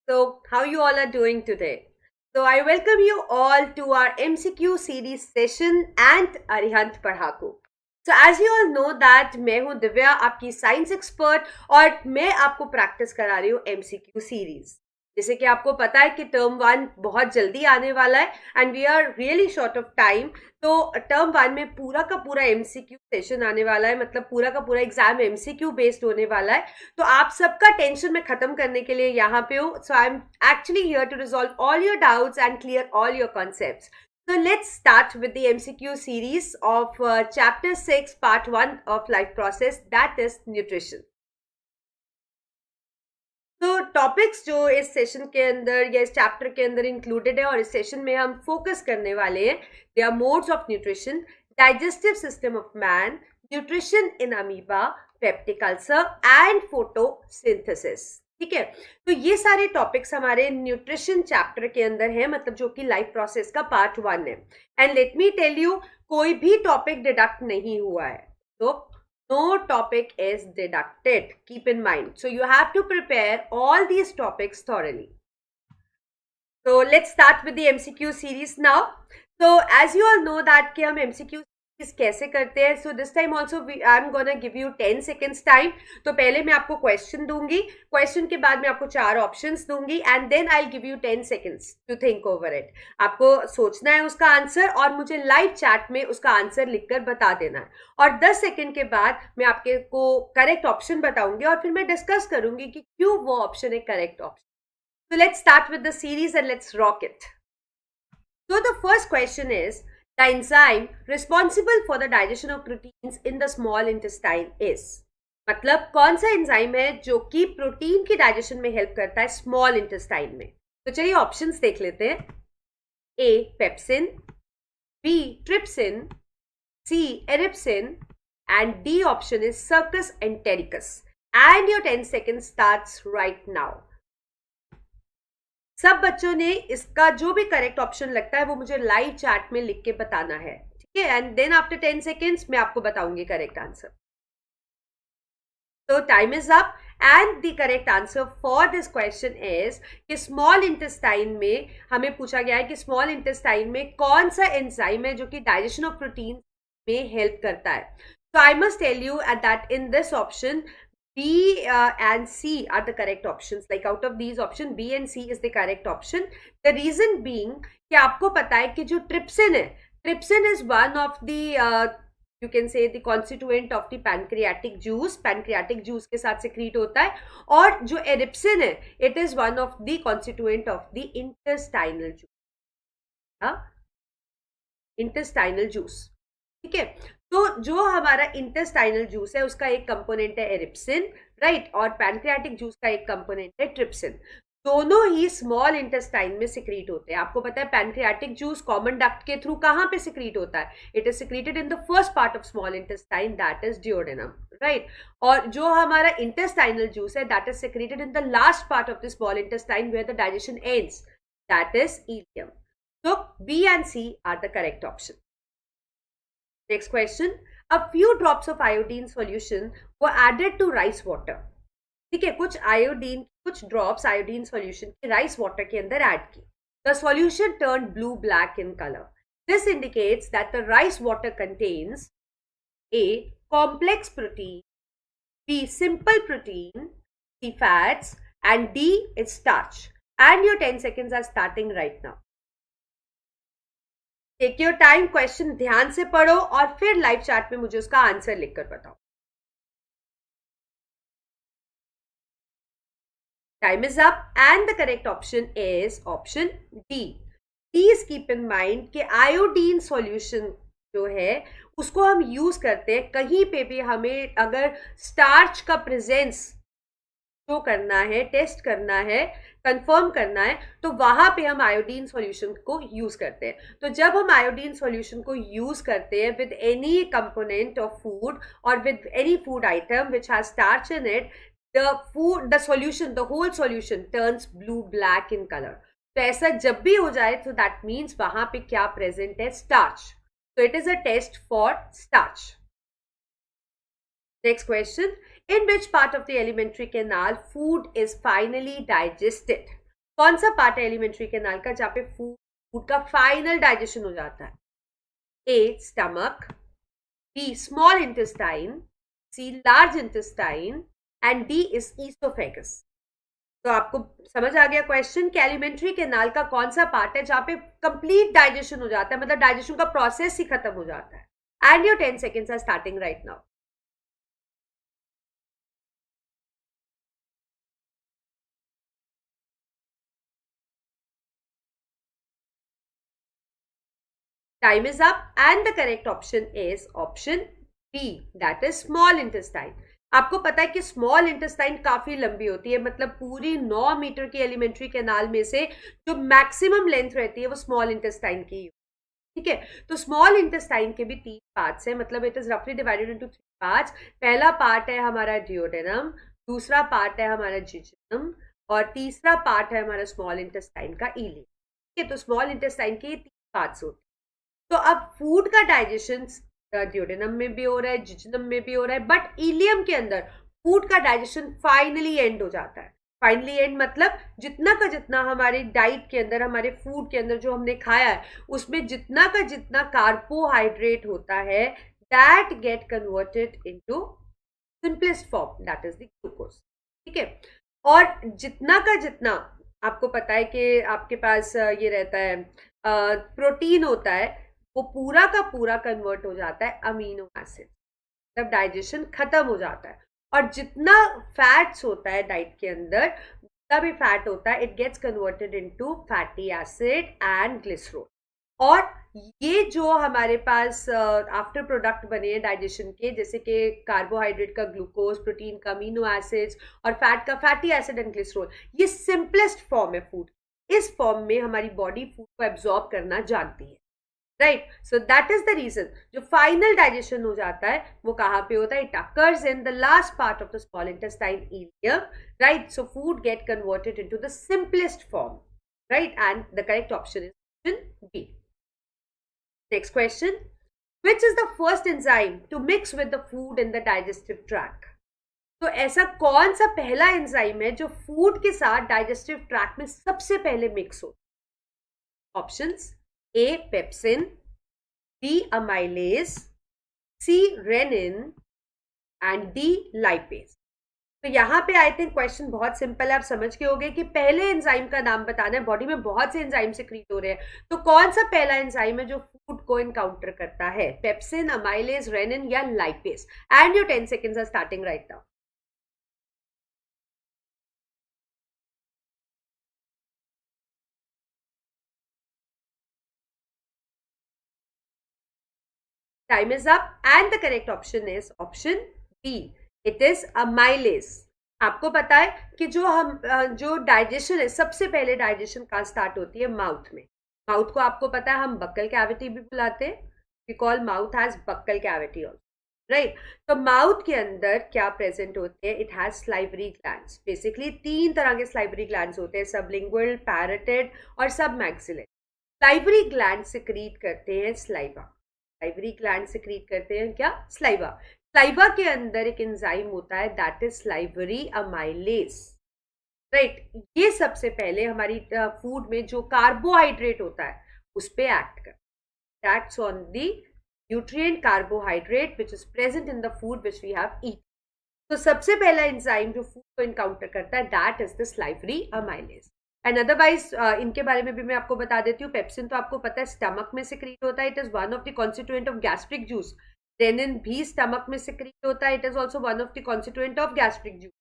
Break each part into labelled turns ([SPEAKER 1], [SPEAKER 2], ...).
[SPEAKER 1] So, how you all are doing today? So, I welcome you all to our MCQ series session and Arihant Padhaku. So, as you all know that मैं हूँ दिव्या आपकी science expert और मैं आपको practice करा रही हूँ MCQ series. जैसे कि आपको पता है कि टर्म 1 बहुत जल्दी आने वाला है and we are really short of time. तो टर्म 1 में पूरा का पूरा एमसीक्यू सेशन आने वाला है, मतलब पूरा का पूरा एग्जाम एमसीक्यू बेस्ड होने वाला है. तो आप सबका टेंशन मैं खत्म करने के लिए यहाँ पे हूँ. So I am actually here to resolve all your doubts and clear all your concepts. So let's start with the MCQ series of chapter 6 part 1 of life process, that is nutrition. तो topics जो इस session के अंदर या इस chapter के अंदर included है और इस सेशन में हम फोकस करने वाले हैं, they are modes of nutrition, digestive system of man, nutrition in amoeba, peptic ulcer and photosynthesis. ठीक है, तो ये सारे टॉपिक्स हमारे न्यूट्रिशन चैप्टर के अंदर है, मतलब जो कि लाइफ प्रोसेस का पार्ट 1 है. And let me tell you, कोई भी टॉपिक डिडक्ट नहीं हुआ है, तो no topic is deducted, keep in mind. So you have to prepare all these topics thoroughly. So let's start with the MCQ series now. So as you all know that कि हम MCQ कैसे करते हैं. So this time also I am gonna give you 10 seconds time. तो पहले मैं आपको question दूंगी, क्वेश्चन के बाद मैं आपको 4 ऑप्शंस दूंगी and then I give you 10 seconds to think over it. आपको सोचना है उसका आंसर और मुझे लाइव चैट में उसका आंसर लिखकर बता देना है. और 10 सेकेंड के बाद मैं आपके को करेक्ट ऑप्शन बताऊंगी और फिर मैं डिस्कस करूंगी कि क्यों वो ऑप्शन है correct option. So let's start with the series and let's rock it. So the first question is, the enzyme responsible for the digestion of proteins in the small intestine is. मतलब कौन सा enzyme है जो कि protein की digestion में help करता है स्मॉल इंटेस्टाइन में. तो चलिए ऑप्शंस देख लेते हैं. A pepsin, B trypsin, C erepsin and D option is succus entericus. And your 10 seconds starts right now. सब बच्चों ने इसका जो भी करेक्ट ऑप्शन लगता है वो मुझे लाइव चैट में लिख के बताना है. ठीक है, एंड देन आफ्टर 10 seconds मैं आपको बताऊंगी करेक्ट आंसर. तो time is up and the correct answer for this question is कि स्मॉल इंटेस्टाइन में हमें पूछा गया है कि स्मॉल इंटेस्टाइन में कौन सा एंजाइम है जो कि डाइजेशन ऑफ प्रोटीन में हेल्प करता है. So I must tell you that in this option, B and C are the correct options. Like out of these options, B and C is the correct option. The reason being कि आपको पता है कि जो trypsin है, trypsin is one of the you can say the constituent of the pancreatic juice. Pancreatic juice के साथ secrete होता है. और जो एरिप्सिन है, it is one of the constituent of the intestinal juice. हाँ, intestinal juice. ठीक है, तो जो हमारा इंटेस्टाइनल जूस है उसका एक कंपोनेंट है एरिप्सिन, राइट, और पैनक्रियाटिक जूस का एक कंपोनेंट है ट्रिप्सिन. दोनों ही स्मॉल इंटेस्टाइन में सिक्रीट होते हैं. आपको पता है पैनक्रियाटिक जूस कॉमन डक्ट के थ्रू कहां पे सिक्रीट होता है? It is secreted in the first part of small intestine, that is duodenum, right. और जो हमारा इंटेस्टाइनल जूस है that is secreted in the last part of the small intestine where the digestion ends, that is ilium. So B and C are the correct option. Next question. A few drops of iodine solution were added to rice water. ठीक है, कुछ iodine, कुछ drops iodine solution के rice water के अंदर add की. The solution turned blue black in color. This indicates that the rice water contains A complex protein, B simple protein, C fats and D is starch. And your 10 seconds are starting right now. Take your time, question ध्यान से पढ़ो और फिर live chat में मुझे उसका answer लिखकर बताओ. Time is up and the correct option is option D. Please keep in mind कि आयोडीन सॉल्यूशन जो है उसको हम यूज करते हैं कहीं पे भी हमें अगर स्टार्च का प्रेजेंस शो करना है, टेस्ट करना है, कंफर्म करना है, तो वहां पे हम आयोडीन सॉल्यूशन को यूज करते हैं. तो जब हम आयोडीन सॉल्यूशन को यूज करते हैं with any component of food और with any food item which has starch in it, the solution, the whole solution turns blue black in color. तो ऐसा जब भी हो जाए तो that means वहां पे क्या present है? starch. So it is a test for starch. Next question. In which part of the alimentary canal food is finally digested? कौन सा पार्ट है एलिमेंट्री कैनाल का जहाँ पे फूड का फाइनल डाइजेशन हो जाता है? A stomach, B small intestine, C large intestine and D is oesophagus. तो आपको समझ आ गया क्वेश्चन कि एलिमेंट्री कैनाल का कौन सा पार्ट है जहां पे कंप्लीट डाइजेशन हो जाता है, मतलब डाइजेशन का प्रोसेस ही खत्म हो जाता है। And your 10 seconds are starting right now. Time is up and the correct option is option B, that is small intestine. आपको पता है कि स्मॉल इंटेस्टाइन काफी लंबी होती है, मतलब पूरी 9 मीटर की एलिमेंट्री कैनाल में से जो मैक्सिमम लेंथ रहती है वो स्मॉल इंटेस्टाइन की। ठीक है, तो स्मॉल इंटेस्टाइन के भी 3 पार्ट्स है, मतलब इट इज रफली डिवाइडेड इनटू 3 पार्ट्स। पहला पार्ट है हमारा डिओडेनम, दूसरा पार्ट है हमारा जिजनम और तीसरा पार्ट है हमारा स्मॉल इंटेस्टाइन का इलियम। ठीक है, तो स्मॉल इंटेस्टाइन के 3 पार्ट्स होते हैं। तो अब फूड का डाइजेशन ड्यूडेनम में भी हो रहा है, जिजनम में भी हो रहा है, बट इलियम के अंदर फूड का डाइजेशन फाइनली एंड हो जाता है। फाइनली एंड मतलब जितना का जितना हमारे डाइट के अंदर, हमारे फूड के अंदर जो हमने खाया है उसमें जितना का जितना कार्बोहाइड्रेट होता है that get converted into simplest form, that is the glucose. ठीक है, और जितना का जितना आपको पता है कि आपके पास ये रहता है प्रोटीन होता है, वो पूरा का पूरा कन्वर्ट हो जाता है अमीनो एसिड, तब डाइजेशन खत्म हो जाता है। और जितना फैट्स होता है डाइट के अंदर, जितना भी फैट होता है, it gets converted into fatty acid and glycerol. और ये जो हमारे पास आफ्टर प्रोडक्ट बने हैं डाइजेशन के, जैसे कि कार्बोहाइड्रेट का ग्लूकोज, प्रोटीन का अमीनो एसिड्स और फैट का फैटी एसिड एंड ग्लिसरॉल, ये सिंपलेस्ट फॉर्म है फूड। इस फॉर्म में हमारी बॉडी फूड को एब्जॉर्ब करना जानती है, right? So that is the reason जो फाइनल डाइजेशन हो जाता है वो कहाँ पे होता है? It occurs in the last part of the small intestine ileum, right? So food get converted into the simplest form, right? And the correct option is option B. Next question. Which is the first enzyme to mix with the food in the digestive tract? तो ऐसा कौन सा पहला enzyme है जो food के साथ digestive tract में सबसे पहले मिक्स हो? Options: A pepsin, B amylase, C rennin and D lipase. तो यहाँ पे आई थिंक क्वेश्चन बहुत सिंपल है, आप समझ के होंगे कि पहले एंजाइम का नाम बताना है। बॉडी में बहुत से एंजाइम सिक्रीट हो रहे हैं, तो कौन सा पहला एंजाइम है जो फूड को एनकाउंटर करता है? पेप्सिन, अमाइलेज, रेनिन या lipase? And your 10 seconds are starting right now. Time is up and the correct option is option B. It is amylase. आपको पता है कि जो डाइजेशन है, सबसे पहले डाइजेशन कहाँ स्टार्ट होती है? माउथ में। माउथ को आपको पता है हम बक्कल कैविटी भी बुलाते हैं, we call mouth has buccal cavity also, right? तो माउथ के अंदर क्या प्रेजेंट होते हैं? It has salivary glands. Basically 3 तरह के स्लाइवरी ग्लैंड्स होते हैं, सबलिंगुअल, पैरेटेड और सब मैक्सिलरी। स्लाइवरी ग्लैंड सिक्रीट करते हैं स्लाइवा। स्लाइवरी ग्लैंड सिक्रीट करते हैं क्या? स्लाइवा। स्लाइवा के अंदर एक एंजाइम होता है that is salivary amylase, right? ये सबसे पहले हमारी फूड में जो कार्बोहाइड्रेट होता है उस पे एक्ट कर, that's on the nutrient carbohydrate which is present in the food which we have eat. तो सबसे पहला एंजाइम जो फूड को इनकाउंटर करता है that is the salivary amylase. And otherwise इनके बारे में भी मैं आपको बता देती हूँ। पेप्सिन तो आपको पता है स्टमक में सिक्रीट होता है, it is one of the constituent of gastric juice. Rennin भी स्टमक में सिक्रीट होता है, it is also one of the constituent of gastric juice.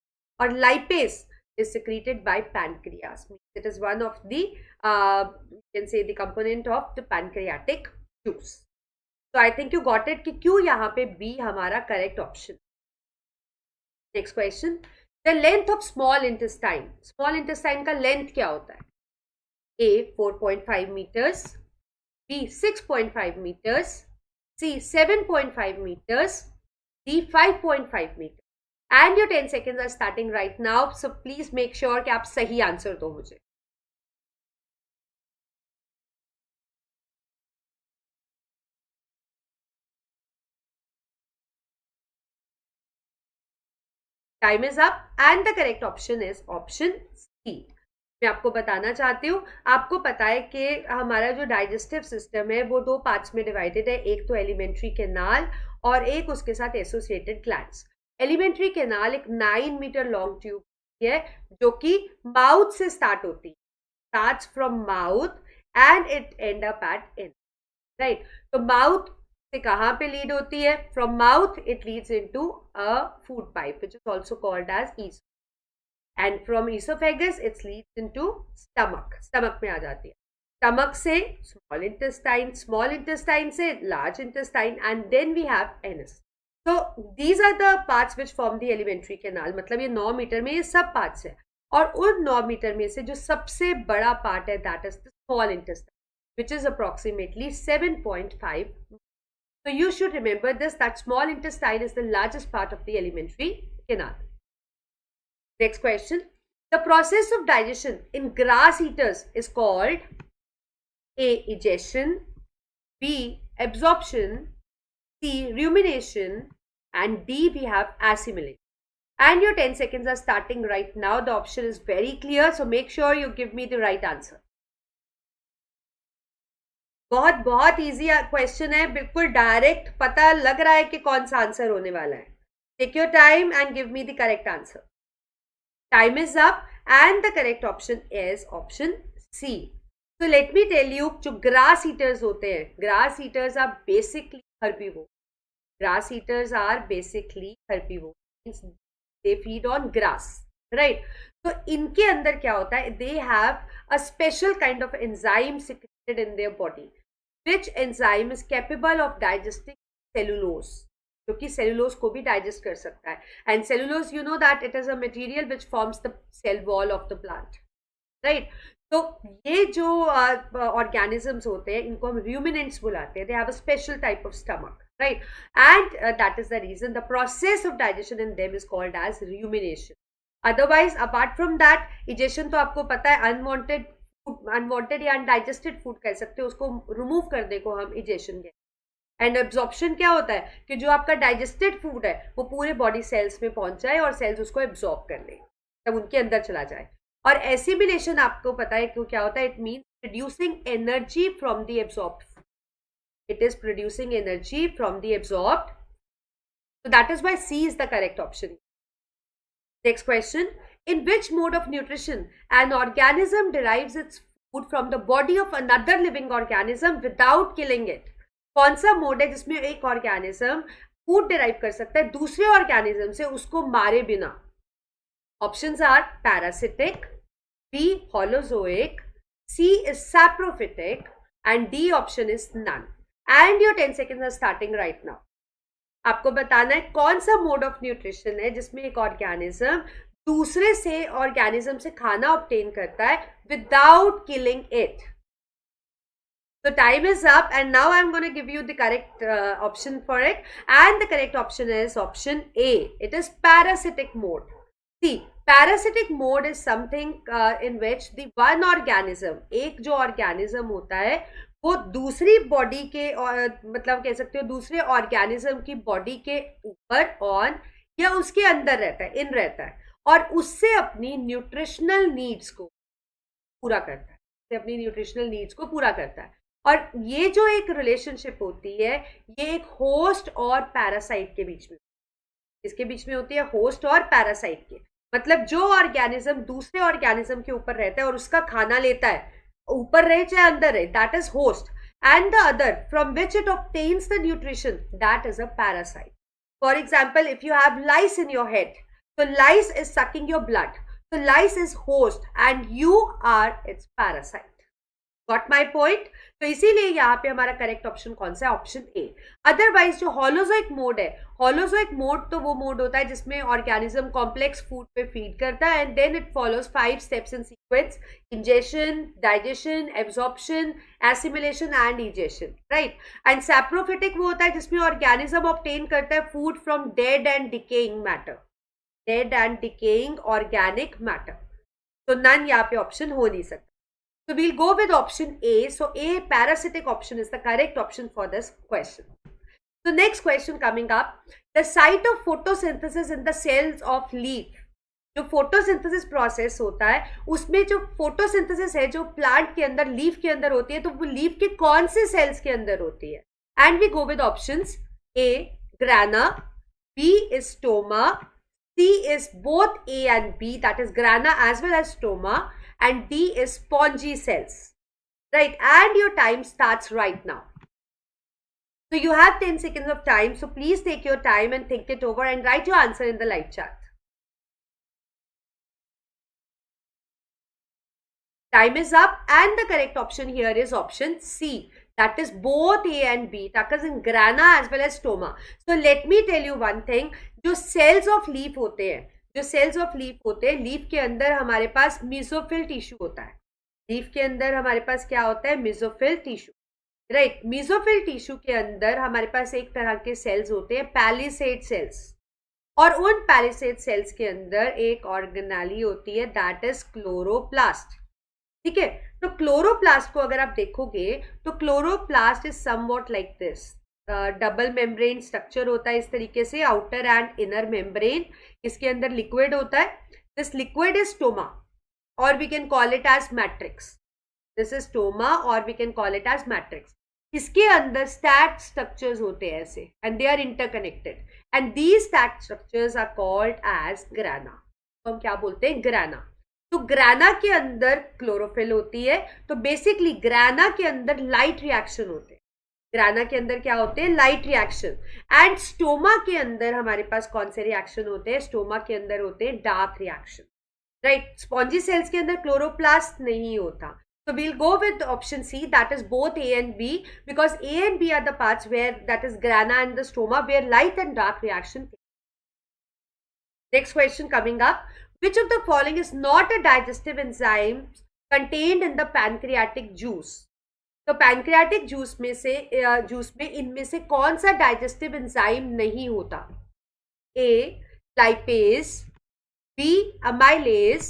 [SPEAKER 1] और lipase is secreted by pancreas, it is one of the you can say the component of the pancreatic juice. So I think you got it कि क्यों यहाँ पे B हमारा correct option। Next question. The length of small intestine. Small intestine का length क्या होता है? A 4.5 meters, B 6.5 meters, C 7.5 meters, D 5.5 meters. And your 10 seconds are starting right now, so please make sure कि आप सही answer दो मुझे। Time is up and the correct option is option C. मैं आपको बताना चाहती हूँ, आपको पता है कि हमारा जो डाइजेस्टिव सिस्टम है वो दो पार्ट्स में डिवाइडेड है, एक तो एलिमेंट्री कैनाल और एक उसके साथ एसोसिएटेड ग्लैंड्स। एलिमेंट्री कैनाल एक 9 मीटर लॉन्ग ट्यूब है जो कि माउथ से स्टार्ट होती है, starts from mouth and it end up at in, right. तो माउथ से कहाँ पे लीड होती है? From mouth it leads into a food pipe which is also called as oeso, and from oesophagus it's leads into stomach, stomach में आ जाती है। स्टमक से स्मॉल इंटेस्टाइन से large intestine, and then we have anus. तो these are the parts which form the alimentary canal. मतलब ये 9 metre में ये सब पार्ट्स है, और उन 9 मीटर में से जो सबसे बड़ा पार्ट है that is the small intestine which is approximately 7.5. So you should remember this, that small intestine is the largest part of the alimentary canal. Next question. The process of digestion in grass eaters is called A. Egestion, B. Absorption, C. Rumination, and D. We have assimilation. And your 10 seconds are starting right now. The option is very clear, so make sure you give me the right answer. बहुत बहुत easy question है, बिल्कुल direct, पता लग रहा है कि कौन सा आंसर होने वाला है। Take your time and give me the correct answer. Time is up and the correct option is option C. तो लेट मी टेल यू, जो ग्रास ईटर्स होते हैं, grass eaters are basically herbivore. Grass eaters are basically herbivore, they feed on grass, right. तो इनके अंदर क्या होता है, they have a special kind of enzyme secreted in their body, which enzyme is capable of digesting cellulose, जो कि cellulose को भी digest कर सकता है। And cellulose, you know that it is a material which forms the cell wall of the plant, right? तो ये जो organisms होते हैं इनको हम ruminants बुलाते हैं। They have a special type of stomach, right? And that is the reason the process of digestion in them is called as rumination. Otherwise, apart from that, digestion तो आपको पता है अनवांटेड या अनडाइजेस्टेड फूड कह सकते हो, उसको remove करने को हम इजेशन कहते हैं। एंड एब्जॉर्प्शन क्या होता है कि जो आपका डाइजेस्टेड फूड है वो पूरे बॉडी सेल्स में पहुंच जाए और सेल्स उसको एब्जॉर्ब कर ले, तब उनके अंदर चला जाए। और एसिमिलेशन आपको पता है क्यों क्या होता है, it means producing energy from the absorbed food, it is producing energy from the absorbed, so that is why C is the correct option. Next question. In which mode of nutrition an organism derives its food from the body of another living organism without killing it? कौन सा mode है जिसमें एक organism food derive कर सकता है दूसरे organism से उसको मारे बिना? Options are parasitic, B holozoic, C is saprophytic, and D option is none. And your 10 seconds are starting right now. आपको बताना है कौन सा मोड ऑफ न्यूट्रिशन है जिसमें एक ऑर्गेनिज्म दूसरे से ऑर्गेनिज्म से खाना ऑब्टेन करता है without killing it. So time is up and now I'm going to give you the correct option for it, and the correct option is option A. It is parasitic mode. See, parasitic mode is something in which the one organism, एक जो organism होता है वो दूसरी body के मतलब कह सकते हो दूसरे ऑर्गेनिज्म की बॉडी के ऊपर ऑन या उसके अंदर रहता है, इन रहता है, और उससे अपनी न्यूट्रिशनल नीड्स को पूरा करता है, उससे अपनी न्यूट्रिशनल नीड्स को पूरा करता है। और ये जो एक रिलेशनशिप होती है ये एक होस्ट और पैरासाइट के बीच में, इसके बीच में होती है होस्ट और पैरासाइट के। मतलब जो ऑर्गेनिज्म दूसरे ऑर्गेनिज्म के ऊपर रहता है और उसका खाना लेता है, ऊपर रहे चाहे अंदर रहे, that is host, and the other from which it obtains the nutrition, that is a parasite. For example, if you have lice in your head, so lice is sucking your blood, so lice is host and you are its parasite. Got my point? तो इसीलिए यहाँ पे हमारा correct option कौन सा है? Option ए। Otherwise जो हॉलोजोइक mode है, हॉलोजोइक मोड तो वो मोड होता है जिसमें ऑर्गेनिज्म कॉम्प्लेक्स फूड पे फीड करता है and then it follows 5 steps in sequence: ingestion, digestion, absorption, assimilation and egestion, right. And saprophytic वो होता है जिसमें ऑर्गेनिज्म ऑब्टेन करता है food from dead and decaying matter, dead and decaying organic matter. So none यहाँ पे option हो नहीं सकता. So we'll go with option A. So A, parasitic option, is the correct option for this question. So next question coming up. The site of photosynthesis in the cells of leaf जो photosynthesis process होता है उसमें जो photosynthesis है जो plant के अंदर leaf के अंदर होती है, तो वो लीफ के कौन से सेल्स के अंदर होती है? And we go with options. A grana, B is stoma, C is both A and B, that is grana as well as stoma, and D is spongy cells. Right, and your time starts right now. So you have 10 seconds of time. So please take your time and think it over and write your answer in the live chat. Time is up, and the correct option here is option C. That is both A and B. That is in grana as well as stoma. So let me tell you one thing. जो cells of leaf होते हैं, जो cells of leaf होते हैं, leaf के अंदर हमारे पास mesophyll tissue होता है. लीफ के अंदर हमारे पास क्या होता है? Mesophyll tissue. Right, mesophyll tissue के अंदर हमारे पास एक तरह के सेल्स होते हैं, पैलिसेड सेल्स, और उन पैलिसेड सेल्स के अंदर एक ऑर्गेनेली होती है, दैट इज क्लोरोप्लास्ट. ठीक है, तो क्लोरोप्लास्ट को अगर आप देखोगे तो chloroplast is somewhat like this. Double membrane structure होता है इस तरीके से, आउटर एंड इनर मेम्ब्रेन. इसके अंदर लिक्विड होता है. This liquid is stoma, or we can call it as matrix. This is stoma, or we can call it as matrix. इसके अंदर stacked structures होते हैं ऐसे, and they are interconnected, and these stacked structures are called as grana. तो हम क्या बोलते हैं? grana. तो ग्राना के अंदर क्लोरोफिल होती है. तो बेसिकली ग्राना के अंदर लाइट रिएक्शन होते हैं. ग्राना के अंदर क्या होते हैं? Light reaction. एंड स्टोमा के अंदर हमारे पास कौन से रिएक्शन होते हैं? स्टोमा के अंदर होते हैं dark reaction. Right, spongy cells के अंदर क्लोरोप्लास्ट नहीं होता. So we'll go with option C, that is both A and B, because A and B are the parts where, that is grana and the stoma, where light and dark reaction. Next question coming up. Which of the following is not a digestive enzyme contained in the pancreatic juice? तो pancreatic juice में इनमें से कौन सा digestive enzyme नहीं होता? A lipase, B amylase,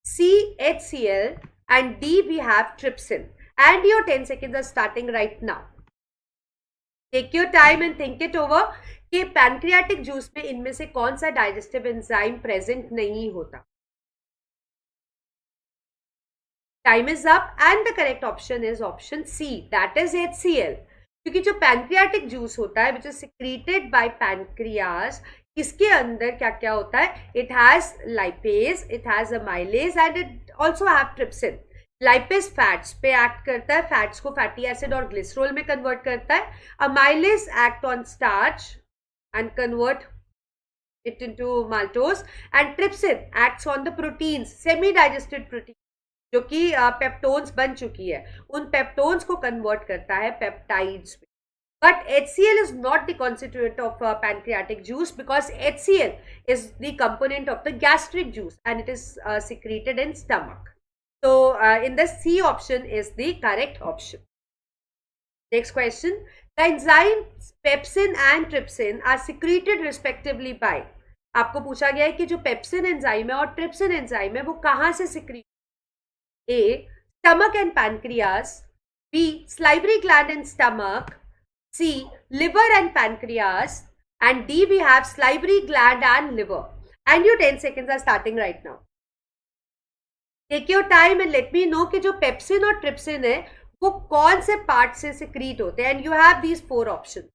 [SPEAKER 1] C HCl, and D we have trypsin. And your 10 seconds are starting right now. Take your time and think it over कि pancreatic juice में इनमें से कौन सा डाइजेस्टिव एंजाइम प्रेजेंट नहीं होता. Time is up, and the correct option is option C, that is HCl. क्योंकि जो पैनक्रियाटिक जूस होता है which is secreted by pancreas, इसके अंदर क्या क्या होता है? It has lipase, it has amylase, and it also have trypsin. Lipase fats पे एक्ट करता है, फैट्स को फैटी एसिड और ग्लिसरॉल में कन्वर्ट करता है. Amylase act on starch and convert it into maltose, and trypsin acts on the proteins, semi digested protein जो कि पेप्टोन्स बन चुकी है, उन पेप्टोन्स को कन्वर्ट करता है पेप्टाइड्स में. But HCl is not the constituent of pancreatic juice, because HCl is the component of the gastric juice and it is secreted in stomach. So in the C option is the correct option. Next question. The enzymes pepsin and trypsin are secreted respectively by. आपको पूछा गया है कि जो pepsin enzyme है और trypsin enzyme है वो कहाँ से secrete? A stomach and pancreas, B salivary gland and stomach, C liver and pancreas, and D we have salivary gland and liver. And your 10 seconds are starting right now. Take your time and let me know कि जो pepsin और trypsin है वो कौन से part से secrete होते हैं. And you have these 4 options.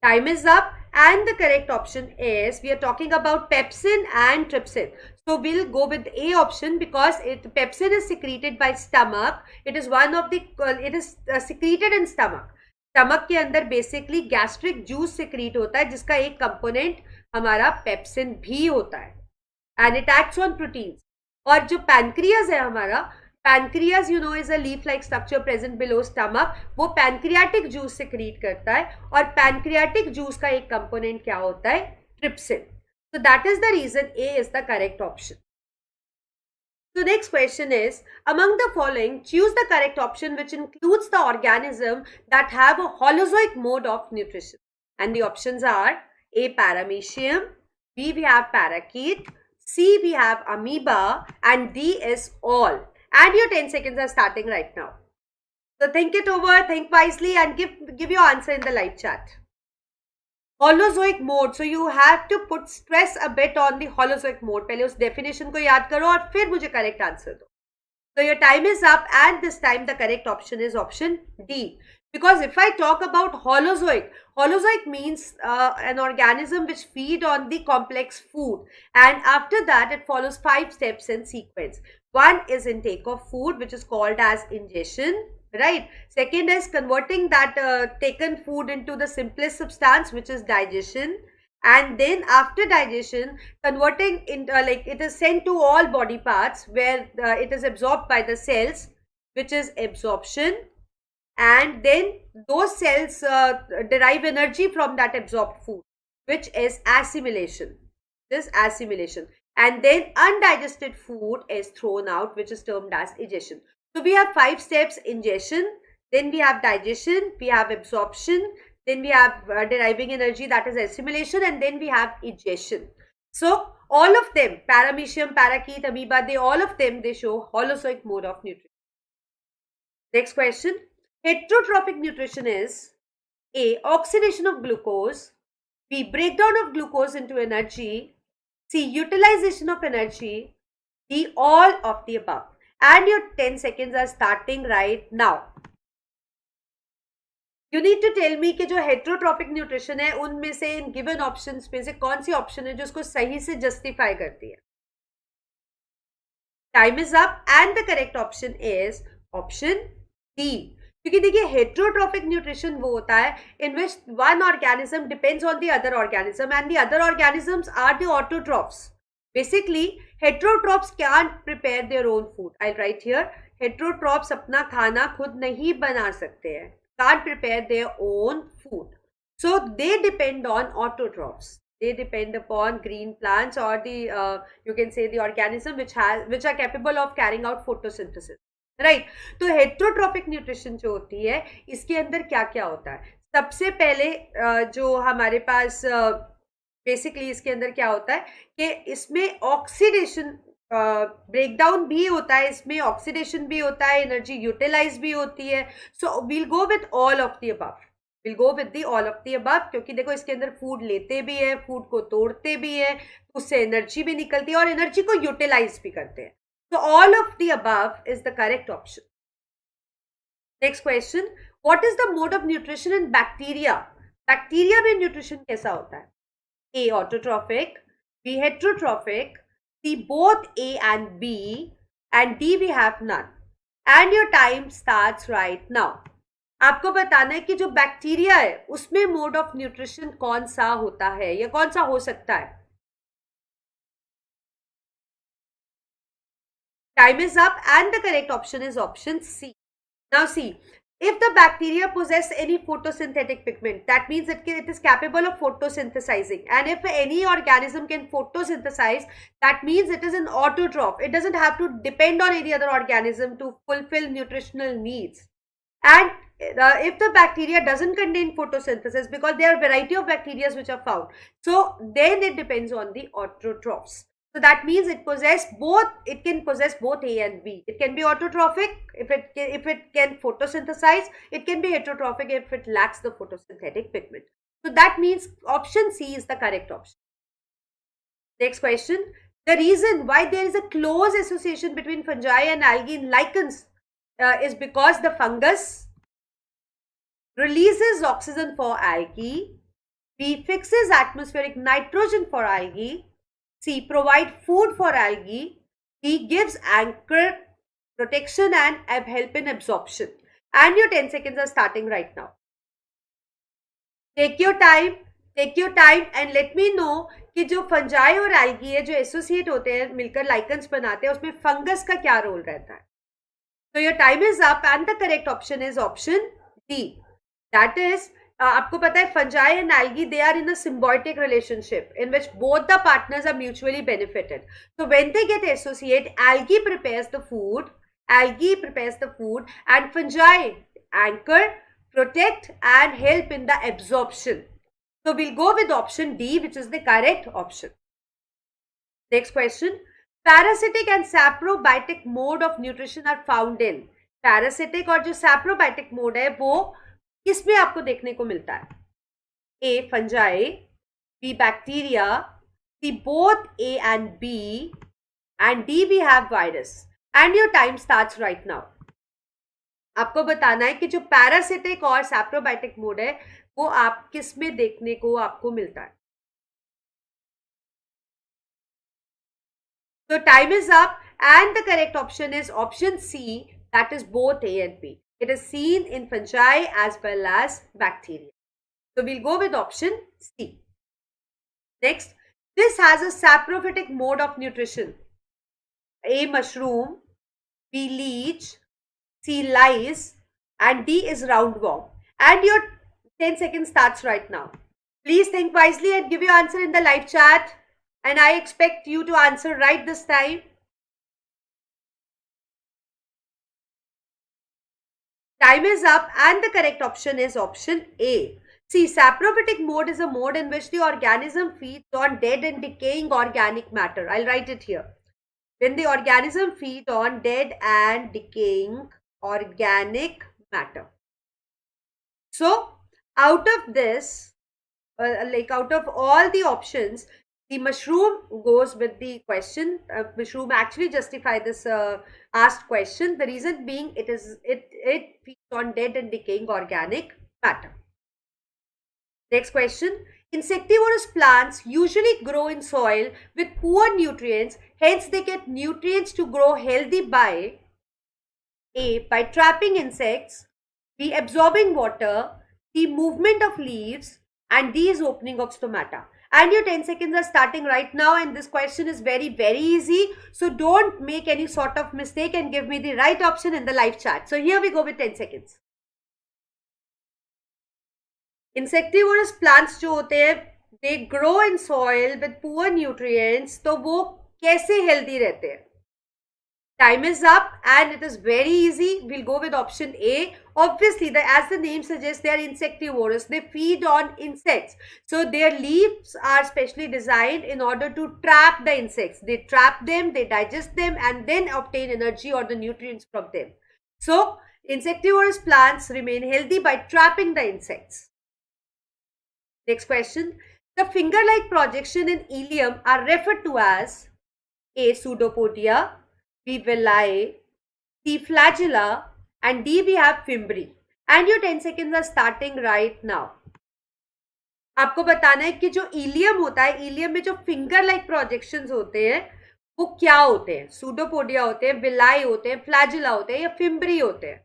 [SPEAKER 1] Time is up, and the correct option is, we are talking about pepsin and trypsin. So we'll go with A option because pepsin is secreted by stomach. It is one of the, it is secreted in stomach. Stomach के अंदर basically gastric juice secrete होता है जिसका एक component हमारा pepsin भी होता है. And it acts on proteins. और जो pancreas है हमारा, pancreas you know is a leaf like structure present below stomach, वो pancreatic juice secrete करता है और pancreatic juice का एक component क्या होता है? Trypsin. So that is the reason A is the correct option. So next question is, among the following, choose the correct option which includes the organism that have a holozoic mode of nutrition. And the options are A paramecium, B we have parakeet, C we have amoeba, and D is all. And your 10 seconds are starting right now. So think it over, think wisely, and give your answer in the live chat. Holozoic mode, so you have to put stress a bit on the holozoic mode. पहले उस definition को याद करो और फिर मुझे correct answer दो. So your time is up, and this time the correct option is option D. Because if I talk about holozoic, holozoic means an organism which feed on the complex food, and after that it follows 5 steps in sequence. One is intake of food, which is called as ingestion, right? Second is converting that taken food into the simplest substance, which is digestion. And then after digestion, converting into like it is sent to all body parts where it is absorbed by the cells, which is absorption. And then those cells derive energy from that absorbed food, which is assimilation. This assimilation. And then undigested food is thrown out, which is termed as egestion. So we have 5 steps: ingestion, then we have digestion, we have absorption, then we have deriving energy, that is assimilation, and then we have egestion. So all of them, paramecium, parakeet, amoeba, all of them, they show holozoic mode of nutrition. Next question. Heterotrophic nutrition is A. Oxidation of glucose, B. Breakdown of glucose into energy, C. Utilization of energy, D. All of the above. And your 10 seconds are starting right now. You need to tell me कि जो heterotrophic nutrition है उनमें से इन given options में से कौन सी option है जो उसको सही से justify करती है. Time is up, and the correct option is option D. क्योंकि देखिए heterotrophic nutrition वो होता है in which one organism depends on the other organism, and the other organisms are the autotrophs. Basically heterotrophs can't prepare their own food. I'll write here, heterotrophs अपना खाना खुद नहीं बना सकते हैं, can't prepare their own food. So they depend on autotrophs. They depend upon green plants or the you can say the organism which are capable of carrying out photosynthesis. Right तो heterotrophic nutrition जो होती है इसके अंदर क्या क्या होता है. सबसे पहले जो हमारे पास बेसिकली इसके अंदर क्या होता है कि इसमें ऑक्सीडेशन ब्रेकडाउन भी होता है, इसमें ऑक्सीडेशन भी होता है, एनर्जी यूटिलाइज भी होती है. So we'll go with all of the above. Will go with the all of the above, क्योंकि देखो इसके अंदर फूड लेते भी है, फूड को तोड़ते भी है, उससे एनर्जी भी निकलती है और एनर्जी को यूटिलाइज भी करते हैं. So all of the above is the correct option. Next question. What is the mode of nutrition in bacteria? Bacteria में nutrition कैसा होता है? A. Autotrophic, B. Heterotrophic, C. Both A and B, and D we have none. And your time starts right now. आपको बताना है कि जो bacteria है उसमें मोड ऑफ न्यूट्रिशन कौन सा होता है या कौन सा हो सकता है. Time is up, and the correct option is option C. Now see, if the bacteria possess any photosynthetic pigment, that means it is capable of photosynthesizing. And if any organism can photosynthesize, that means it is an autotroph. It doesn't have to depend on any other organism to fulfill nutritional needs. And if the bacteria doesn't contain photosynthesis, because there are a variety of bacteria which are found, so then it depends on the autotrophs. So that means it can possess both A and B. It can be autotrophic if it can photosynthesize. It can be heterotrophic if it lacks the photosynthetic pigment. So that means option C is the correct option. Next question. The reason why there is a close association between fungi and algae in lichens is because the fungus releases oxygen for algae, B. fixes atmospheric nitrogen for algae, C. provide food for algae, D. gives anchor protection and help in absorption. And your 10 seconds are starting right now. Take your time and let me know कि जो fungi और algae है जो associate होते हैं मिलकर lichens बनाते हैं उसमें फंगस का क्या रोल रहता है. So your time is up, and the correct option is option D. That is, आपको पता है fungi and algae, they are in a symbiotic relationship in which both the partners are mutually benefited. So when they get associate, algae prepares the food, and fungi anchor, protect and help in the absorption. So we'll go with option D, which is the correct option. Next question. Parasitic and saprobiotic mode of nutrition are found in. Parasitic और जो saprobiotic mode है वो किसमें आपको देखने को मिलता है. A. Fungi, B. Bacteria, C. Both A and B, and D. We have virus. And your time starts right now. आपको बताना है कि जो पैरासिटिक और सैप्रोबायोटिक मोड है वो आप किस में देखने को आपको मिलता है. So time is up and the correct option is option C, that is both A and B. It is seen in fungi as well as bacteria. So we'll go with option C. Next, this has a saprophytic mode of nutrition. A. Mushroom, B. Leech, C. Lice, and D is roundworm. And your 10 seconds starts right now. Please think wisely and give your answer in the live chat. And I expect you to answer right this time. Time is up and the correct option is option A. See, saprophytic mode is a mode in which the organism feeds on dead and decaying organic matter. I'll write it here. When the organism feeds on dead and decaying organic matter. So, out of this, out of all the options, the mushroom goes with the question. Mushroom actually justify this asked question. The reason being it feeds on dead and decaying organic matter. Next question. Insectivorous plants usually grow in soil with poor nutrients. Hence, they get nutrients to grow healthy by A. By trapping insects, B. Absorbing water, C. Movement of leaves, and D is opening of stomata. And your 10 seconds are starting right now, and this question is very, very easy. So don't make any sort of mistake and give me the right option in the live chat. So here we go with 10 seconds. Insectivorous plants जो होते हैं, they grow in soil with poor nutrients, तो वो कैसे healthy रहते हैं? Time is up and it is very easy. We'll go with option A. Obviously, as the name suggests, they are insectivorous. They feed on insects. So their leaves are specially designed in order to trap the insects. They trap them, they digest them, and then obtain energy or the nutrients from them. So insectivorous plants remain healthy by trapping the insects. Next question. The finger-like projection in ileum are referred to as A. Pseudopodia, B. villi, C. flagella, and D. we have fimbri. And your 10 seconds are starting right now. आपको बताना है कि जो ilium होता है, ilium में जो finger like projections होते हैं वो क्या होते हैं? सूडोपोडिया होते हैं, विलाई होते हैं, फ्लैजिला होते हैं या फिम्बरी होते हैं?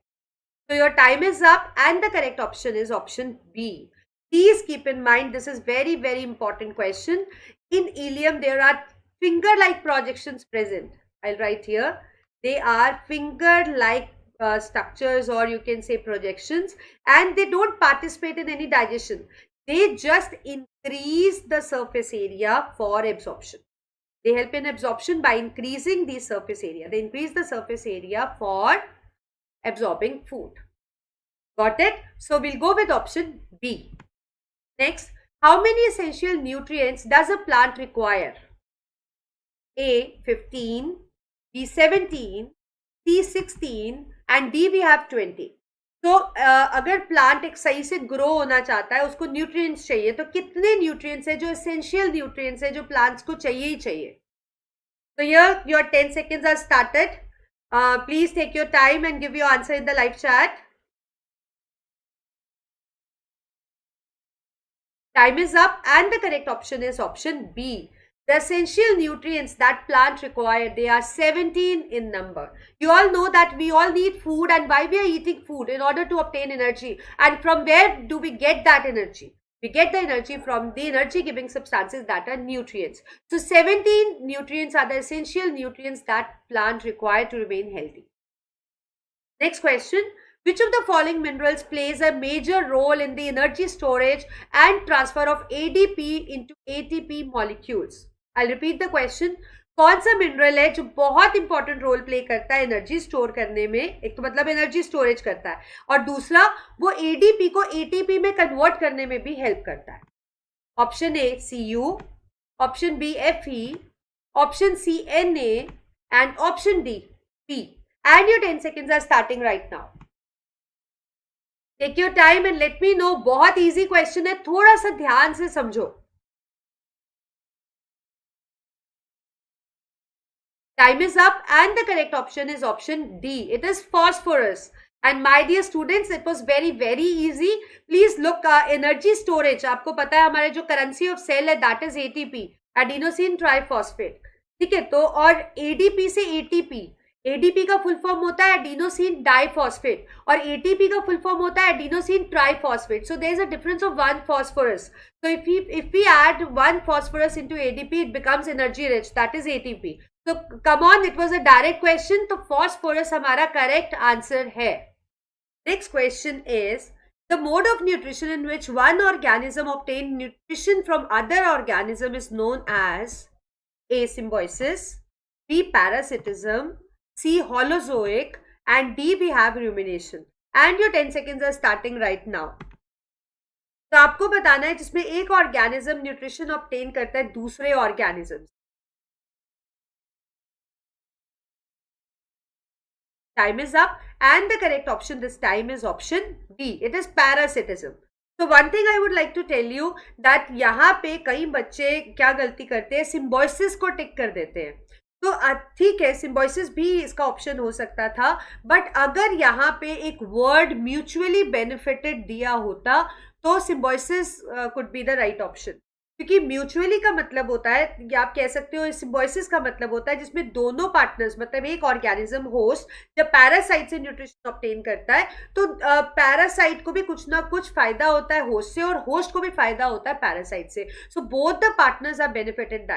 [SPEAKER 1] So your time is up and the correct option is option B. Please keep in mind, this is very, very important question. In ileum, there are finger-like projections present. I'll write here. They are finger-like structures, or you can say projections, and they don't participate in any digestion. They just increase the surface area for absorption. They help in absorption by increasing the surface area. They increase the surface area for absorbing food. Got it? So we'll go with option B. Next, how many essential nutrients does a plant require? A. 15, B. 17, C. 16 and D we have 20. तो अगर plant एक सही से grow होना चाहता है, उसको nutrients चाहिए, तो कितने न्यूट्रिएंट्स है जो एसेंशियल न्यूट्रिएंट्स है जो प्लांट्स को चाहिए ही चाहिए? तो here your 10 seconds are started. Please take your time and give your answer in the live chat. Time is up and the correct option is option B. The essential nutrients that plant require, they are 17 in number. You all know that we all need food, and why we are eating food? In order to obtain energy. And from where do we get that energy? We get the energy from the energy giving substances that are nutrients. So 17 nutrients are the essential nutrients that plant require to remain healthy. Next question. Which of the following minerals plays a major role in the energy storage and transfer of ADP into ATP molecules? I'll repeat the question. कौन सा mineral है जो बहुत important role play करता है energy store करने में? एक तो मतलब एनर्जी स्टोरेज करता है, और दूसरा वो एडीपी को एटीपी में कन्वर्ट करने में भी हेल्प करता है. Option A Cu, option B Fe, option C Na, and option D P. And your 10 seconds are starting right now. Take your time and let me know. बहुत easy question है, थोड़ा सा ध्यान से समझो. Time is up and the correct option is option D. It is phosphorus. And my dear students, it was very very easy. Please look energy storage. आपको पता है हमारे जो currency of cell है that is ATP, adenosine triphosphate. ठीक है, तो और ADP से ATP. ADP का फुल फॉर्म होता है एडिनोसिन डाइफॉस्फेट और ATP का फुल फॉर्म होता है adenosine triphosphate. So there is a difference of one phosphorus. So if we add one phosphorus into ADP, it becomes energy rich. That is ATP. So come on, it was a direct question. तो phosphorus हमारा correct answer है. Next question is the mode of nutrition in which one organism obtain nutrition from other organism is known as A. Symbiosis, B. Parasitism, C. Holozoic, and D. We have rumination. And your 10 seconds are starting right now. तो आपको बताना है जिसमें एक organism nutrition obtain करता है दूसरे organism. Time is up and the correct option this time is option B. It is parasitism. तो one thing I would like to tell you that यहाँ पे कई बच्चे क्या गलती करते हैं, सिम्बोसिस को टिक कर देते हैं. तो ठीक है, सिम्बोसिस भी इसका ऑप्शन हो सकता था, बट अगर यहाँ पे एक वर्ड म्यूचुअली बेनिफिटेड दिया होता तो Symbiosis could be the right option. क्योंकि म्यूचुअली का मतलब होता है, या आप कह सकते हो सिम्बोसिस का मतलब होता है जिसमें दोनों पार्टनर्स मतलब एक ऑर्गेनिज्म होस्ट जब पैरासाइट से न्यूट्रिशन ऑब्टेन करता है तो पैरासाइट को भी कुछ ना कुछ फायदा होता है होस्ट से और होस्ट को भी फायदा होता है पैरासाइट से. So both the partners are benefited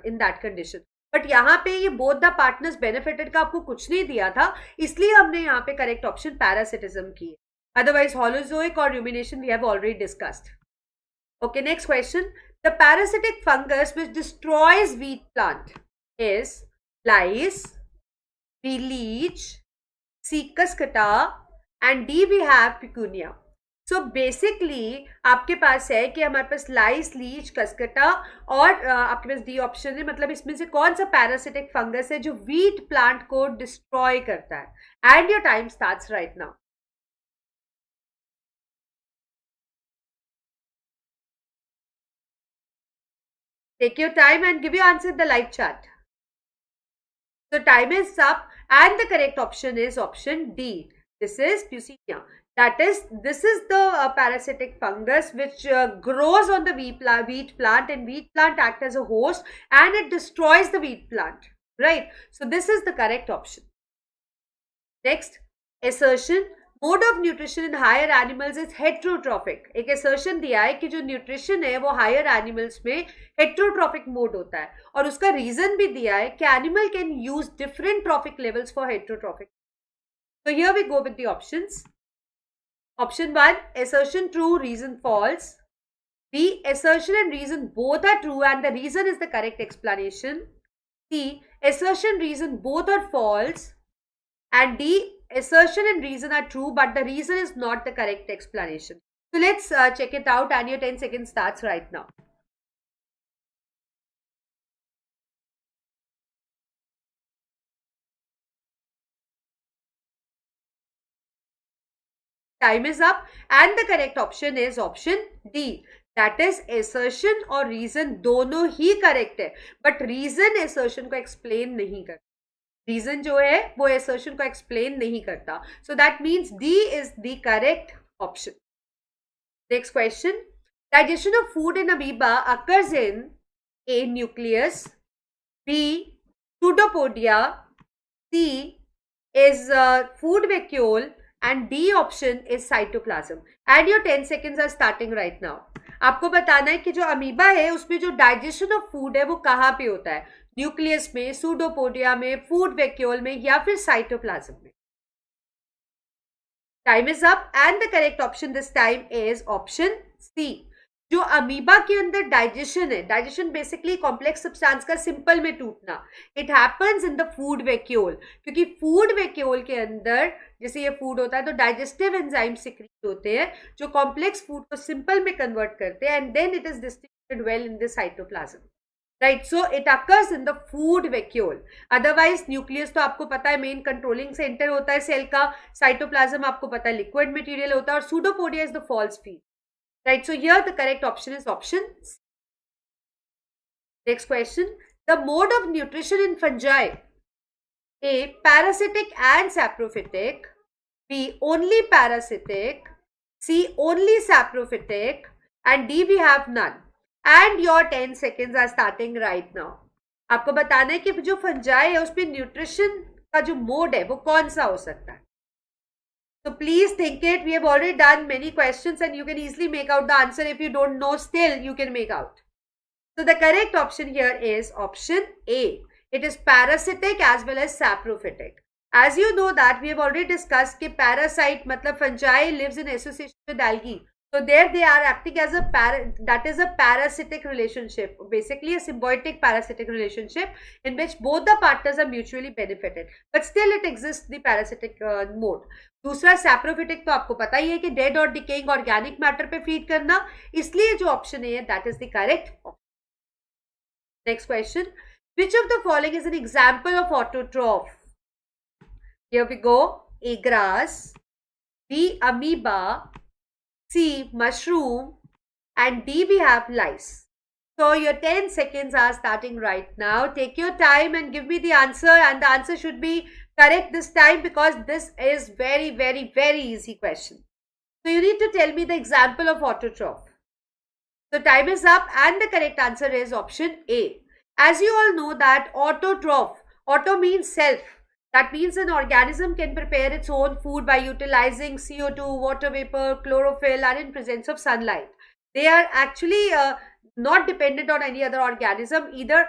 [SPEAKER 1] in that condition. But यहाँ पे ये बोथ द पार्टनर्स बेनिफिटेड का आपको कुछ नहीं दिया था, इसलिए हमने यहाँ पे करेक्ट ऑप्शन पैरासिटिज्म की है. Otherwise, holozoic or rumination we have already discussed. Okay, next question. The parasitic fungus which destroys wheat plant is lice, B. leech, C. cuscuta, and D. we have picunia. So basically आपके पास है कि हमारे पास लाइस, Leach, कस्कटा और आपके पास D option है. मतलब इसमें से कौन सा पैरासिटिक फंगस है जो व्हीट प्लांट को डिस्ट्रॉय करता है. And your time starts right now. Take your time and give your answer in the live chat. So time is up and the correct option is option D. This is Puccinia. That is, this is the parasitic fungus which grows on the wheat plant and wheat plant act as a host and it destroys the wheat plant. Right? So this is the correct option. Next, assertion. Mode of nutrition in higher animals is heterotrophic. एक assertion दिया है कि जो nutrition है वो higher animals में heterotrophic mode होता है और उसका रीजन भी दिया है कि animal can use different trophic levels for heterotrophic. तो here we go with the options. Option 1 assertion true, reason false. B assertion and reason both are true and the reason is the correct explanation. C assertion reason both are false. And D assertion and reason are true but the reason is not the correct explanation. So let's check it out and your 10 seconds starts right now. Time is up and the correct option is option D. That is assertion और reason दोनों ही correct है but reason assertion को explain नहीं करता. Reason जो है वो assertion को एक्सप्लेन नहीं करता. So that means D is the correct option. Next question. Digestion of food in amoeba occurs in a nucleus, B pseudopodia, C is food vacuole and D option is cytoplasm. And your 10 seconds are starting right now. आपको बताना है कि जो amoeba है उसमें जो digestion of food है वो कहाँ पे होता है, न्यूक्लियस में, सूडोपोडिया में, फूड वैक्यूल में या फिर साइटोप्लाज्म में. Time is up and the correct option this time is option C. जो अमीबा के अंदर डाइजेशन है, डाइजेशन बेसिकली कॉम्प्लेक्स सब्सटेंस का सिंपल में टूटना, it happens in the food vacuole. क्योंकि फूड वैक्यूल के अंदर जैसे ये फूड होता है तो डाइजेस्टिव एंजाइम सिक्रीट होते हैं जो कॉम्प्लेक्स फूड को सिंपल में कन्वर्ट करते हैं and then it is distributed well in the cytoplasm. Right. So it occurs in the food vacuole. Otherwise nucleus तो आपको पता है मेन कंट्रोलिंग सेंटर होता है सेल का. साइटोप्लाज्म आपको पता है लिक्विड मटेरियल होता है, और pseudopodia is the false feed. Right. So here the correct option is option. Next question. The mode of nutrition in fungi. A. Parasitic and saprophytic. B. Only parasitic. C. Only saprophytic. And D. We have none. And your 10 seconds are starting right now. आपको बताना है कि जो fungi है उसमें nutrition का जो mode है वो कौन सा हो सकता है. So please think it. We have already done many questions and you can easily make out the answer. If you don't know still, you can make out. So the correct option here is option A. It is parasitic as well as saprophytic. As you know that we have already discussed कि parasite मतलब fungi lives in association with algae. So there they are acting as that is a parasitic relationship, basically a symbiotic parasitic relationship in which both the partners are mutually benefited. But still it exists the parasitic mode. दूसरा saprophytic तो आपको पता ही है कि dead और decaying organic matter पे feed करना, इसलिए जो option है that is the correct option. Next question. Which of the following is an example of autotroph? Here we go. A. Grass. B. Amoeba. C. Mushroom. And D. We have lice. So your 10 seconds are starting right now. Take your time and give me the answer. And the answer should be correct this time because this is very, very, very easy question. So you need to tell me the example of autotroph. So time is up and the correct answer is option A. As you all know that autotroph, auto means self. That means an organism can prepare its own food by utilizing CO2, water vapor, chlorophyll and in presence of sunlight. They are actually not dependent on any other organism either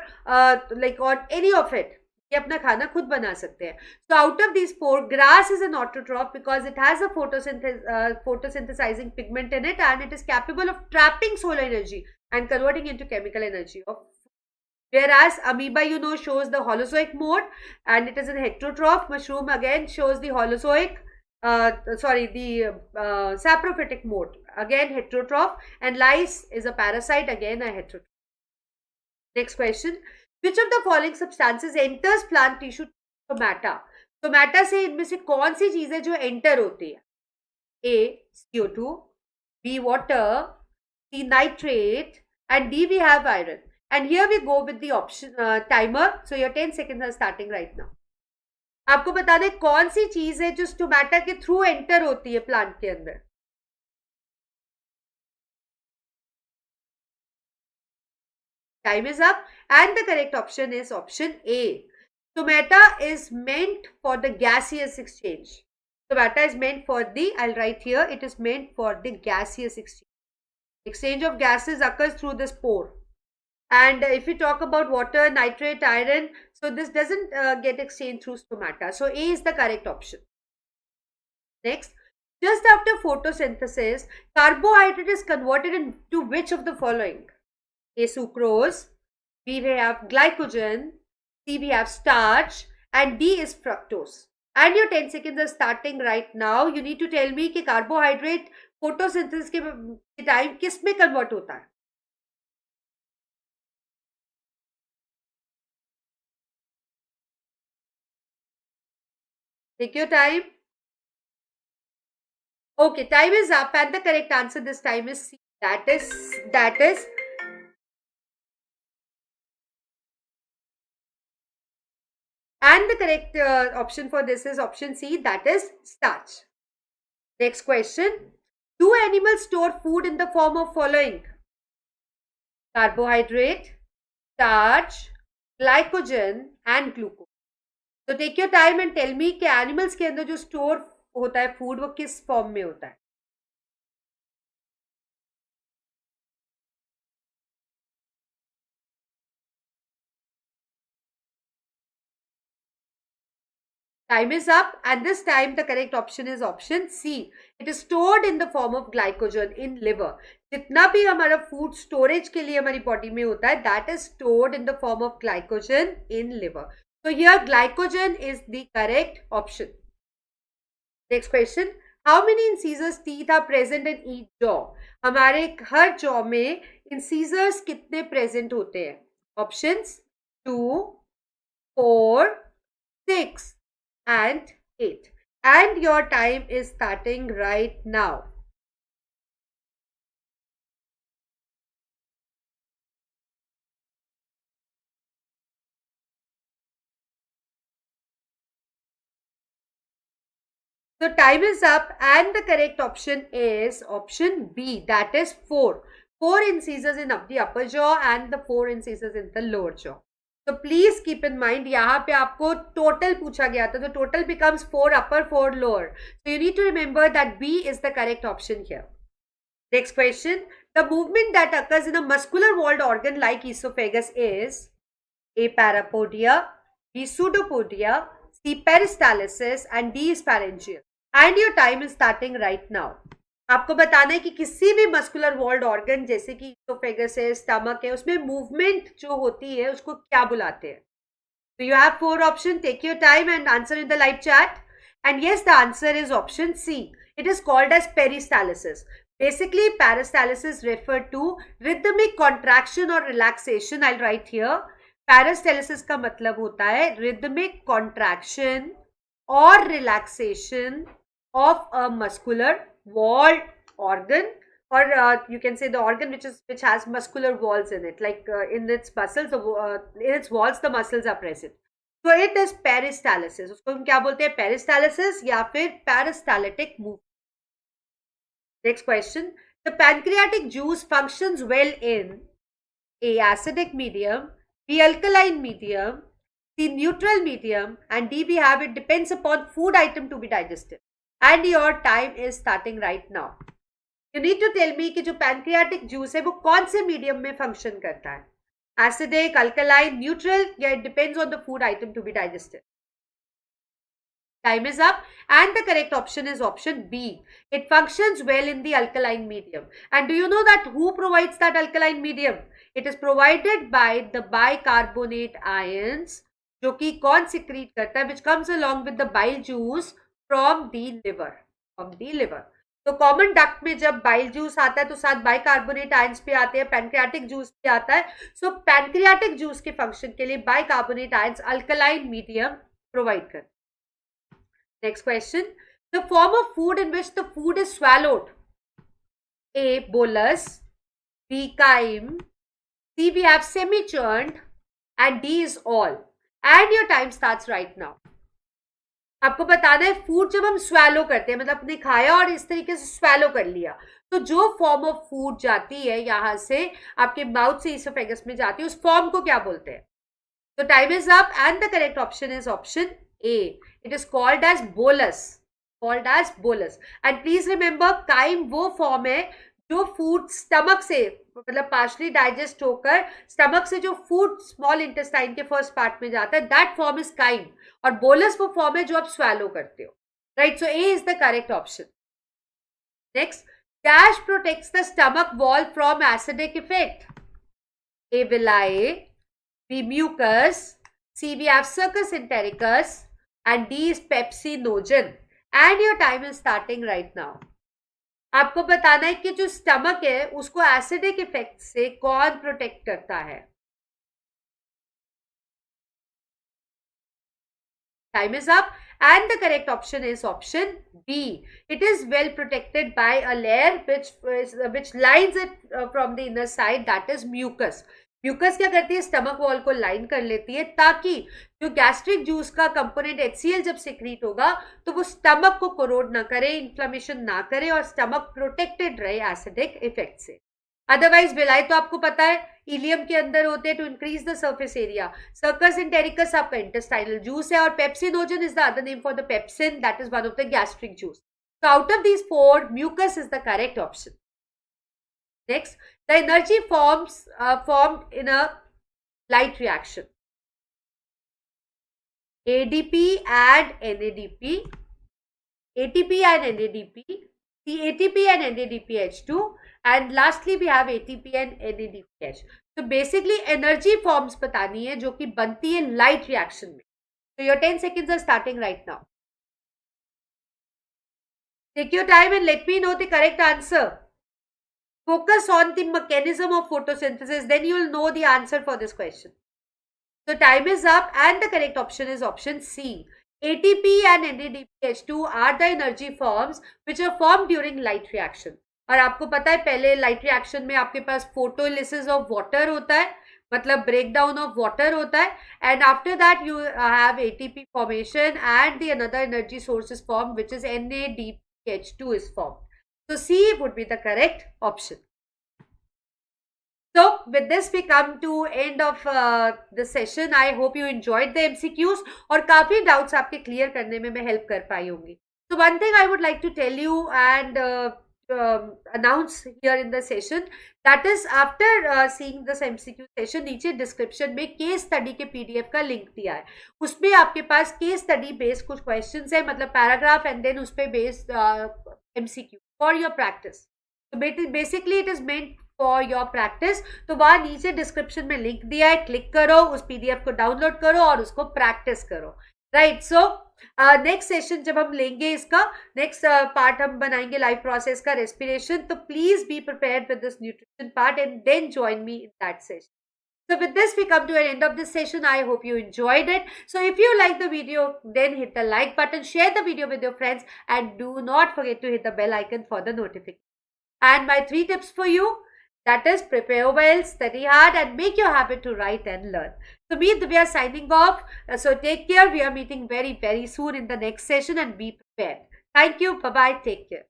[SPEAKER 1] like on any of it. ये अपना खाना खुद बना सकते हैं. So out of these four, grass is an autotroph because it has a photosynthesizing pigment in it and it is capable of trapping solar energy and converting into chemical energy of. Whereas amoeba, you know, shows the holozoic mode and it is an heterotroph. Mushroom again shows the holozoic, saprophytic mode, again heterotroph, and lice is a parasite, again a heterotroph. Next question. Which of the following substances enters plant tissue stomata? Stomata से इनमें से कौन सी चीजें जो enter होती है? A. CO2, B. Water, C. Nitrate, and D. We have iron. And here we go with the option timer. So your 10 seconds are starting right now. आपको बताना है कौन सी चीज है जो स्टोमेटा के थ्रू एंटर होती है प्लांट के अंदर. Time is up and the correct option is option A. Stomata is meant for the gaseous exchange. Stomata is meant for the, I'll write here, it is meant for the gaseous exchange. Exchange of gases occurs through the spore. And if we talk about water, nitrate, iron, so this doesn't get exchanged through stomata. So A is the correct option. Next, just after photosynthesis, carbohydrate is converted into which of the following? A. Sucrose, B. We have glycogen, C. We have starch, and D is fructose. And your 10 seconds are starting right now. You need to tell me कि carbohydrate photosynthesis के time किस में convert होता है? Take your time. Okay, time is up and the correct answer this time is C. That is and the correct option for this is option C, that is starch. Next question. Do animals store food in the form of following? Carbohydrate, starch, glycogen and glucose. So take your time and tell me कि animals के अंदर जो store होता है food वो किस form में होता है? Time is up and this time the correct option is option C. It is stored in the form of glycogen in liver. जितना भी हमारा food storage के लिए हमारी body में होता है that is stored in the form of glycogen in liver. So here glycogen is the correct option. Next question. How many incisors teeth are present in each jaw? हमारे हर jaw में incisors कितने present होते हैं? Options 2, 4, 6 and 8. And your time is starting right now. So time is up and the correct option is option B, that is 4. 4 incisors in the upper jaw and the 4 incisors in the lower jaw. So please keep in mind यहाँ पे आपको total पूछा गया था, so total becomes 4 upper, 4 lower. So you need to remember that B is the correct option here. Next question. The movement that occurs in a muscular walled organ like esophagus is A. Parapodia, B. Pseudopodia, C. Peristalsis and D is pharyngeal. And your time is starting right now. आपको बताना है कि किसी भी muscular walled organ जैसे कि oesophagus है, stomach है, उसमें मूवमेंट जो होती है उसको क्या बुलाते हैं. So you have 4 options. Take your time and answer in the live chat. And yes, the answer is option C. It is called as peristalsis. Basically, peristalsis refer to rhythmic contraction or relaxation. I'll write here. Peristalsis का मतलब होता है rhythmic contraction or relaxation of a muscular walled organ, or you can say the organ which has muscular walls in it, like in its muscles, in its walls the muscles are present. So it is peristalsis. उसको हम क्या बोलते हैं, peristalsis या फिर peristaltic movement. Next question. The pancreatic juice functions well in A. Acidic medium, B. Alkaline medium, C. Neutral medium, and D. We have it depends upon food item to be digested. And your time is starting right now. You need to tell me कि जो pancreatic juice है वो कौन से medium में function करता है. Acidic, alkaline, neutral, या it depends on the food item to be digested. Time is up and the correct option is option B. It functions well in the alkaline medium. And do you know that who provides that alkaline medium? It is provided by the bicarbonate ions, जो कि कौन secrete करता है, which comes along with the bile juice from the liver. तो common duct में जब bile juice आता है तो साथ बाइकार्बोनेट आयंस भी आते हैं, पैनक्रियाटिक जूस भी आता है. सो पैनक्रियाटिक जूस के फंक्शन के लिए bicarbonate ions alkaline medium provide करते. Next question. The form of food in which the food is swallowed. A. Bolus, B. Chyme, C. We have semi-churned and D is all. And your time starts right now. आपको बताना है food जब हम swallow करते हैं, मतलब आपने खाया और इस तरीके से स्वैलो कर लिया, तो जो फॉर्म ऑफ फूड जाती है यहां से आपके माउथ से इसोफेगस में जाती है, उस फॉर्म को क्या बोलते हैं. तो time is up and the correct option is option A. It is called as bolus. And please remember chyme वो फॉर्म है जो फूड स्टमक से, मतलब पार्शली डाइजेस्ट होकर स्टमक से जो फूड स्मॉल इंटेस्टाइन के फर्स्ट पार्ट में जाता है, दैट फॉर्म इज काइम. और बोलस वो फॉर्म है जो आप स्वैलो करते हो. Right, so A is the correct option. Next. Dash protects the stomach wall from acidic effect. A villi, B mucus, C we have succus entericus and D is pepsinogen. And your time is starting right now. आपको बताना है कि जो stomach है उसको acidic effect से कौन protect करता है. Time is up and the correct option is option B. It is well protected by a layer which lines it from the inner side, that is mucus. Mucus क्या करती है, stomach wall को line कर लेती है ताकि जो gastric juice का कंपोनेंट HCl जब सिक्रीट होगा तो वो स्टमक को कोरोड ना करे, इन्फ्लेमेशन ना करे और स्टमक प्रोटेक्टेड रहे एसिडिक इफेक्ट से. अदरवाइज बिलाई तो आपको पता है इलियम के अंदर होते हैं to increase the surface area. Succus entericus आपका इंटेस्टाइनल जूस है और pepsinogen is the other name for the pepsin, that is one of the gastric juice. So out of these four, mucus is the correct option. Next, the energy formed in a light reaction. ADP and NADP, ATP and NADP, ATP and NADPH2, and lastly we have ATP and NADPH. So basically energy forms बतानी है जो कि बनती है light reaction में. So your 10 seconds are starting right now. Take your time and let me know the correct answer. Focus on the mechanism of photosynthesis, then you will know the answer for this question. So time is up and the correct option is option C. ATP and NADPH2 are the energy forms which are formed during light reaction. और आपको पता है पहले light reaction में आपके पास photolysis of water होता है, मतलब ब्रेक डाउन ऑफ वाटर होता है, and after that you have ATP formation and the another energy source is form which is NADPH2 is formed. So C would be the correct option. So with this we come to end of the session. I hope you enjoyed the MCQs और काफी doubts आपके clear करने में मैं help कर पाई होंगी. So one thing I would like to tell you and announce here in the session, that is after seeing this MCQ session, नीचे description में case study के PDF का link दिया है. उसमें आपके पास case study based कुछ questions है, मतलब paragraph and then उस पे based MCQ for your practice. So basically it is meant for your practice. तो वहां नीचे डिस्क्रिप्शन में लिंक दिया है, क्लिक करो, उस पीडीएफ को डाउनलोड करो और उसको प्रैक्टिस करो. राइट. सो नेक्स्ट सेशन जब हम लेंगे इसका नेक्स्ट पार्ट हम बनाएंगे लाइफ प्रोसेस का रेस्पिरेशन. तो please be prepared with this nutrition part and then join me in that session. So with this we come to an end of this session. I hope you enjoyed it. So if you like the video, then hit the like button, share the video with your friends and do not forget to hit the bell icon for the notification. And my 3 tips for you, that is, prepare well, study hard and make your habit to write and learn. So me, we are signing off. So take care. We are meeting very, very soon in the next session and be prepared. Thank you. Bye-bye. Take care.